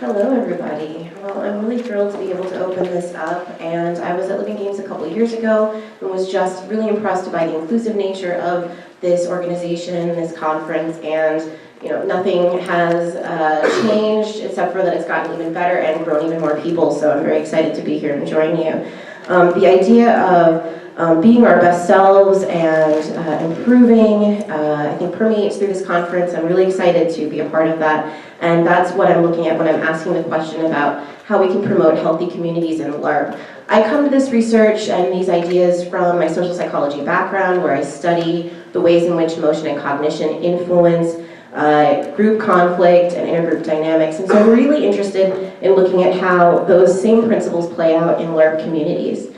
Hello, everybody. Well, I'm really thrilled to be able to open this up, and I was at Living Games a couple of years ago and was just really impressed by the inclusive nature of this organization, this conference, and nothing has changed except for that it's gotten even better and grown even more people, so I'm very excited to be here and join you. The idea of being our best selves and improving, I think permeates through this conference. I'm really excited to be a part of that, and that's what I'm looking at when I'm asking the question about how we can promote healthy communities in Larp. I come to this research and these ideas from my social psychology background, where I study the ways in which emotion and cognition influence group conflict and intergroup dynamics, and so I'm really interested in looking at how those same principles play out in Larp communities.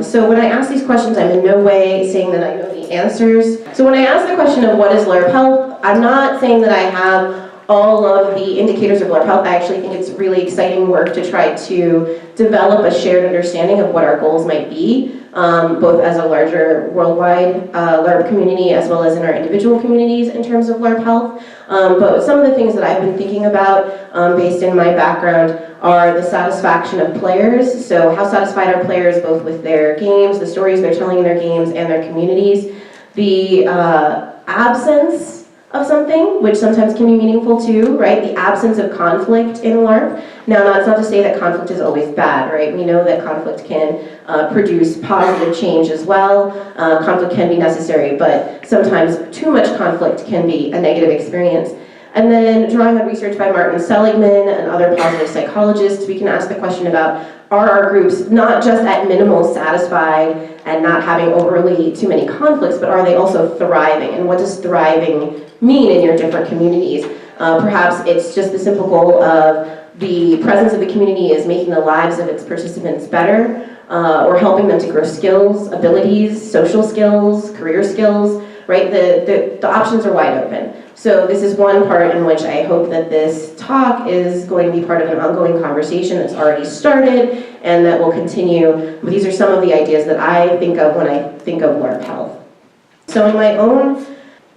So when I ask these questions, I'm in no way saying that I know the answers. So when I ask the question of what is Larp health, I'm not saying that I have all of the indicators of Larp health. I actually think it's really exciting work to try to develop a shared understanding of what our goals might be, both as a larger worldwide Larp community as well as in our individual communities in terms of Larp health. But some of the things that I've been thinking about based in my background are the satisfaction of players. So how satisfied are players both with their games, the stories they're telling in their games, and their communities. The absence of something, which sometimes can be meaningful too, right? The absence of conflict in Larp. Now, that's not to say that conflict is always bad, right? We know that conflict can produce positive change as well. Conflict can be necessary, but sometimes too much conflict can be a negative experience. And then drawing on research by Martin Seligman and other positive psychologists, we can ask the question about, are our groups not just at minimal satisfied and not having overly too many conflicts, but are they also thriving? And what does thriving mean in your different communities? Perhaps it's just the simple goal of the presence of the community is making the lives of its participants better, or helping them to grow skills, abilities, social skills, career skills, right? The options are wide open. So this is one part in which I hope that this talk is going to be part of an ongoing conversation that's already started and that will continue. But these are some of the ideas that I think of when I think of Larp health. So in my own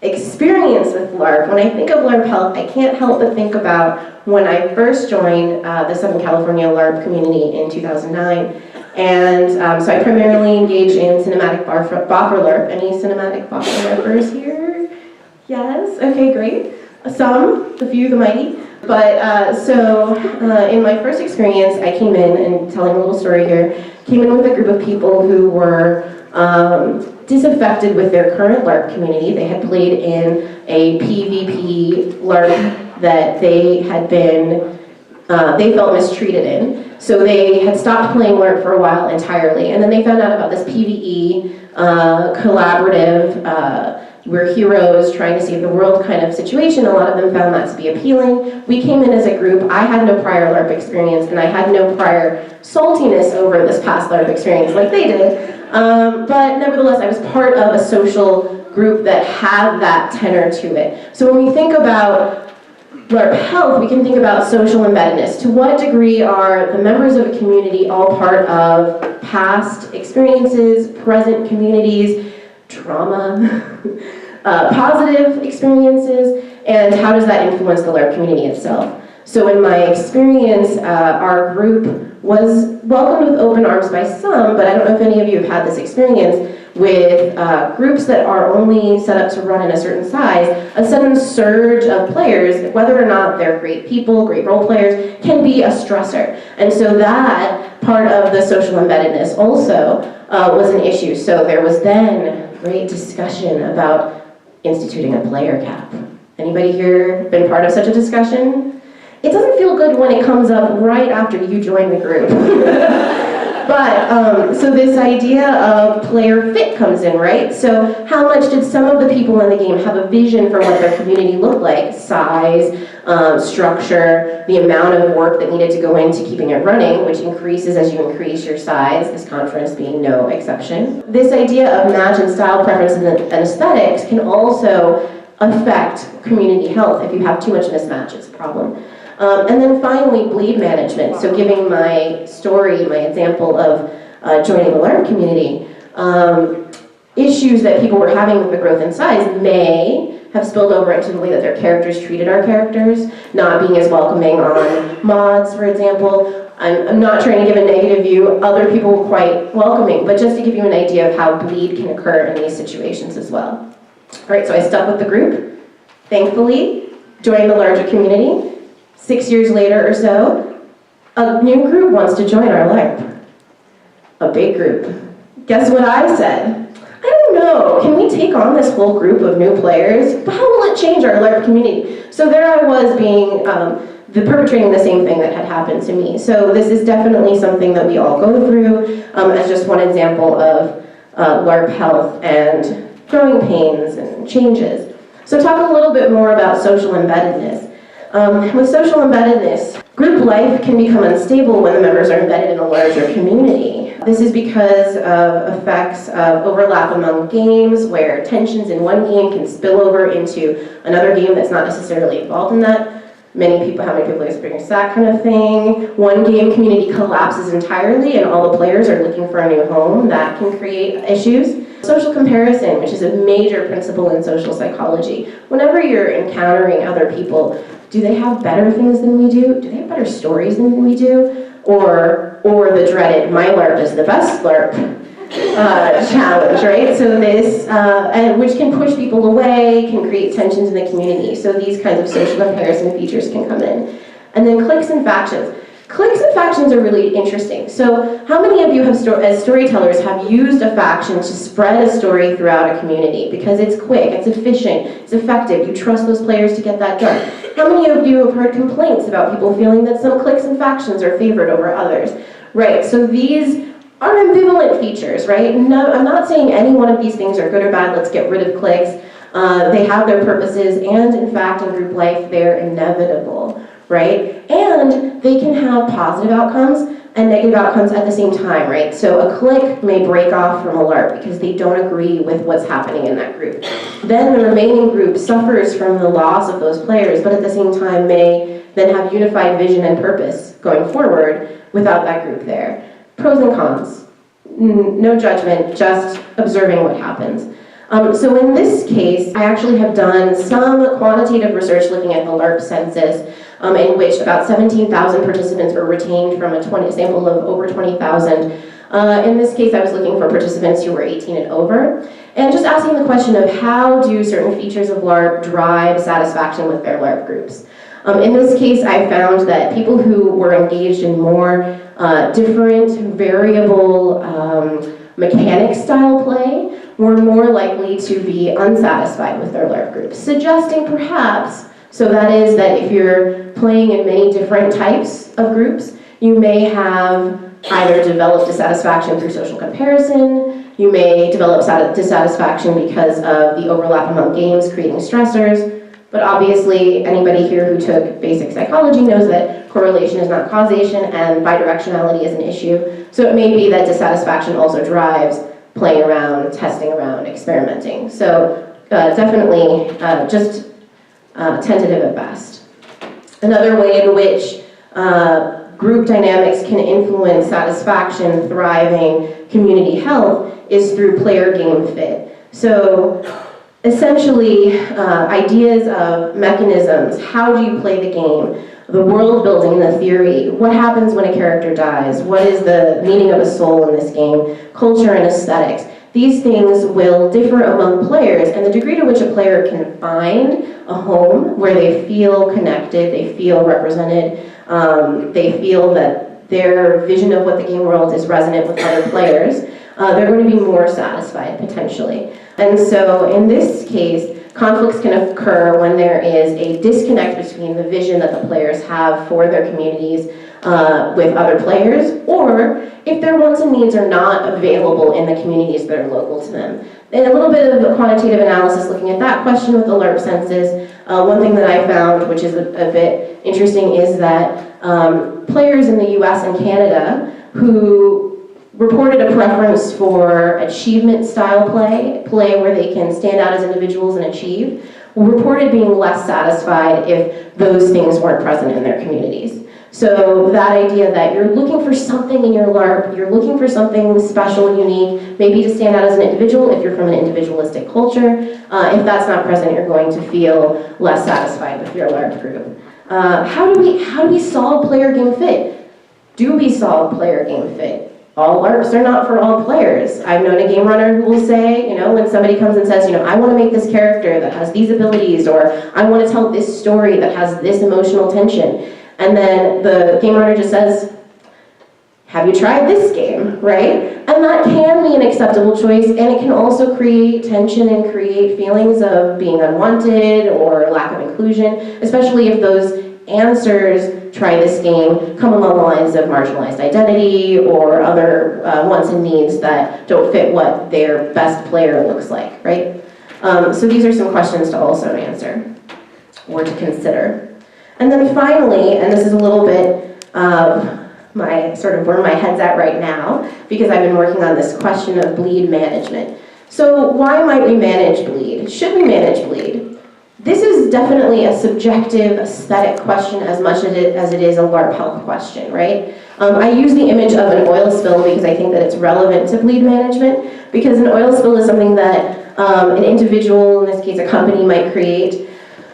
experience with Larp, when I think of Larp health, I can't help but think about when I first joined the Southern California Larp community in 2009. And so I primarily engaged in cinematic boffer Larp. Any cinematic boffer Larpers here? Yes, okay, great. Some, the few, the mighty. But so in my first experience, I came in, and telling a little story here, came in with a group of people who were disaffected with their current Larp community. They had played in a PvP Larp that they had been, they felt mistreated in. So they had stopped playing Larp for a while entirely, and then they found out about this PvE collaborative, we're heroes trying to save the world kind of situation. A lot of them found that to be appealing. We came in as a group. I had no prior Larp experience, and I had no prior saltiness over this past Larp experience like they did. But nevertheless, I was part of a social group that had that tenor to it. So when we think about Larp health, we can think about social embeddedness. To what degree are the members of a community all part of past experiences, present communities, trauma, positive experiences, and how does that influence the Larp community itself? So in my experience, our group was welcomed with open arms by some, but I don't know if any of you have had this experience with groups that are only set up to run in a certain size. A sudden surge of players, whether or not they're great people, great role players, can be a stressor. And so that part of the social embeddedness also was an issue. So there was then great discussion about instituting a player cap. Anybody here been part of such a discussion? It doesn't feel good when it comes up right after you join the group. But, so this idea of player fit comes in, right? So how much did some of the people in the game have a vision for what their community looked like? Size, structure, the amount of work that needed to go into keeping it running, which increases as you increase your size, this conference being no exception. This idea of match and style preference and aesthetics can also affect community health. If you have too much mismatch, it's a problem. And then finally, bleed management. So giving my story, my example of joining the Larp community, issues that people were having with the growth in size may have spilled over into the way that their characters treated our characters, not being as welcoming on mods, for example. I'm not trying to give a negative view. Other people were quite welcoming, but just to give you an idea of how bleed can occur in these situations as well. All right, so I stuck with the group. Thankfully, joined the larger community. 6 years later or so, a new group wants to join our Larp. A big group. Guess what I said? I don't know, can we take on this whole group of new players? How will it change our Larp community? So there I was being perpetrating the same thing that had happened to me. So this is definitely something that we all go through as just one example of Larp health and growing pains and changes. So talk a little bit more about social embeddedness. With social embeddedness, group life can become unstable when the members are embedded in a larger community. This is because of effects of overlap among games, where tensions in one game can spill over into another game that's not necessarily involved in that. How many people experience that kind of thing? One game community collapses entirely and all the players are looking for a new home. That can create issues. Social comparison, which is a major principle in social psychology. Whenever you're encountering other people, do they have better things than we do? Do they have better stories than we do? Or the dreaded, my Larp is the best Larp challenge, right? So this, which can push people away, can create tensions in the community. So these kinds of social comparison features can come in. And then cliques and factions. Cliques and factions are really interesting. So how many of you have, as storytellers, have used a faction to spread a story throughout a community? Because it's quick, it's efficient, it's effective, you trust those players to get that done. How many of you have heard complaints about people feeling that some cliques and factions are favored over others? Right, so these are ambivalent features, right? No, I'm not saying any one of these things are good or bad, let's get rid of cliques. They have their purposes, and in fact, in group life, they're inevitable, right? And they can have positive outcomes and negative outcomes at the same time, right? So a clique may break off from a Larp because they don't agree with what's happening in that group. Then the remaining group suffers from the loss of those players, but at the same time may then have unified vision and purpose going forward without that group there. Pros and cons. No judgment, just observing what happens. So in this case, I actually have done some quantitative research looking at the Larp census, in which about 17,000 participants were retained from a sample of over 20,000. In this case, I was looking for participants who were 18 and over, and just asking the question of how do certain features of Larp drive satisfaction with their Larp groups. In this case, I found that people who were engaged in more different, variable mechanic-style play were more likely to be unsatisfied with their Larp groups, suggesting perhaps, so that is that if you're playing in many different types of groups, you may have either developed dissatisfaction through social comparison, you may develop dissatisfaction because of the overlap among games creating stressors, but obviously anybody here who took basic psychology knows that correlation is not causation and bidirectionality is an issue. So it may be that dissatisfaction also drives playing around, testing around, experimenting. So definitely just tentative at best. Another way in which group dynamics can influence satisfaction, thriving, community health is through player game fit. So essentially, ideas of mechanisms, how do you play the game, the world building, the theory, what happens when a character dies, what is the meaning of a soul in this game, culture and aesthetics. These things will differ among players, and the degree to which a player can find a home where they feel connected, they feel represented, they feel that their vision of what the game world is resonant with other players, they're going to be more satisfied potentially. And so in this case, conflicts can occur when there is a disconnect between the vision that the players have for their communities with other players, or if their wants and needs are not available in the communities that are local to them. And a little bit of quantitative analysis looking at that question with the Larp census. One thing that I found, which is a bit interesting, is that players in the US and Canada who reported a preference for achievement-style play where they can stand out as individuals and achieve, reported being less satisfied if those things weren't present in their communities. So that idea that you're looking for something in your LARP, you're looking for something special, unique, maybe to stand out as an individual if you're from an individualistic culture. If that's not present, you're going to feel less satisfied with your LARP group. How do we solve player game fit? Do we solve player game fit? All LARPs are not for all players. I've known a game runner who will say, when somebody comes and says, I want to make this character that has these abilities, or I want to tell this story that has this emotional tension. And then the game runner just says, have you tried this game, right? And that can be an acceptable choice, and it can also create tension and create feelings of being unwanted or lack of inclusion, especially if those answers, try this game, come along the lines of marginalized identity or other wants and needs that don't fit what their best player looks like, right? So these are some questions to also answer or to consider. And then finally, and this is a little bit my sort of where my head's at right now, because I've been working on this question of bleed management. So why might we manage bleed? Should we manage bleed? This is definitely a subjective, aesthetic question as much as it is a LARP health question, right? I use the image of an oil spill because I think that it's relevant to bleed management, because an oil spill is something that an individual, in this case a company, might create,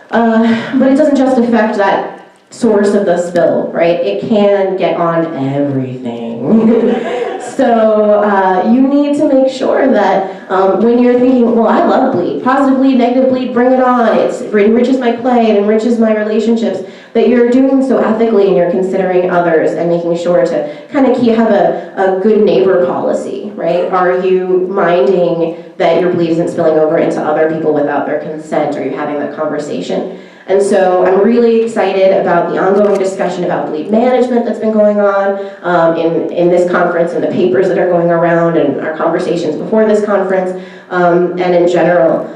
but it doesn't just affect that source of the spill, right? It can get on everything. So you need to make sure that when you're thinking, well, I love bleed, positive bleed, negative bleed, bring it on, it enriches my play, it enriches my relationships, that you're doing so ethically and you're considering others and making sure to kind of have a good neighbor policy, right? Are you minding that your bleed isn't spilling over into other people without their consent? Are you having that conversation? And so I'm really excited about the ongoing discussion about bleed management that's been going on in this conference, and the papers that are going around, and our conversations before this conference, and in general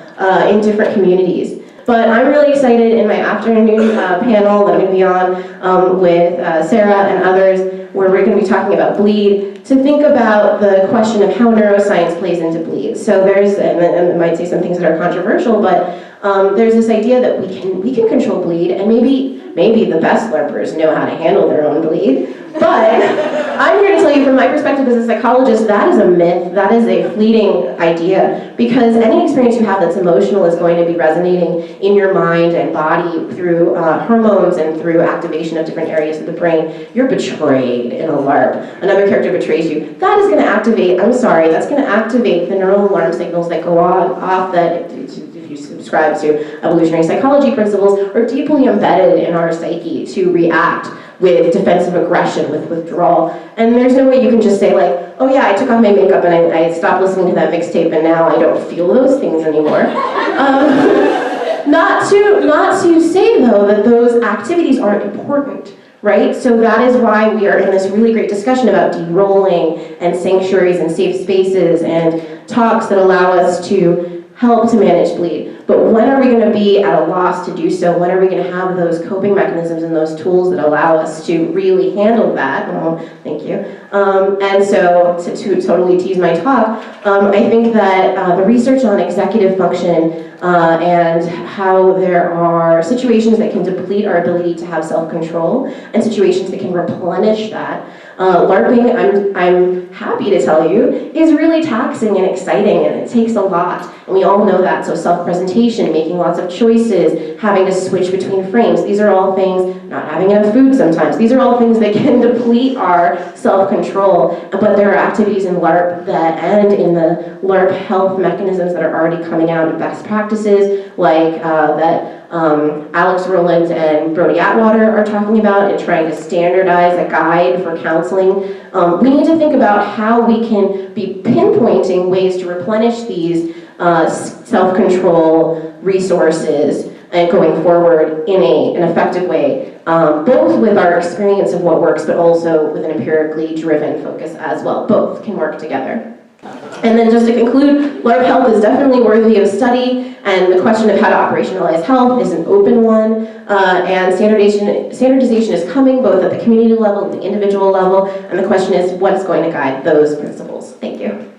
in different communities. But I'm really excited in my afternoon panel that I'm going to be on with Sarah and others, where we're going to be talking about bleed, to think about the question of how neuroscience plays into bleed. So there's, and I might say some things that are controversial, but there's this idea that we can control bleed, and maybe the best LARPers know how to handle their own bleed. But I'm here to tell you from my perspective as a psychologist, that is a myth, that is a fleeting idea, because any experience you have that's emotional is going to be resonating in your mind and body through hormones and through activation of different areas of the brain. You're betrayed in a LARP. Another character betrays you. That is going to activate, that's going to activate the neural alarm signals that go off that, if you subscribe to evolutionary psychology principles, are deeply embedded in our psyche to react with defensive aggression, with withdrawal. And there's no way you can just say like, oh yeah, I took off my makeup and I stopped listening to that mixtape and now I don't feel those things anymore. Not to say though that those activities aren't important, right? So that is why we are in this really great discussion about de-rolling and sanctuaries and safe spaces and talks that allow us to help to manage bleed. But when are we going to be at a loss to do so? When are we going to have those coping mechanisms and those tools that allow us to really handle that? Oh, thank you. And so, to totally tease my talk, I think that the research on executive function and how there are situations that can deplete our ability to have self-control and situations that can replenish that. LARPing, I'm happy to tell you, is really taxing and exciting, and it takes a lot, and we all know that. So self-presentation, making lots of choices, having to switch between frames, these are all things, not having enough food sometimes, these are all things that can deplete our self-control. But there are activities in LARP and in the LARP health mechanisms that are already coming out of best practices, like that Alex Rowland and Brody Atwater are talking about, and trying to standardize a guide for counseling. We need to think about how we can be pinpointing ways to replenish these self-control resources and going forward in an effective way, both with our experience of what works, but also with an empirically driven focus as well. Both can work together. And then just to conclude, LARP health is definitely worthy of study, and the question of how to operationalize health is an open one, and standardization is coming both at the community level and the individual level, and the question is what's going to guide those principles. Thank you.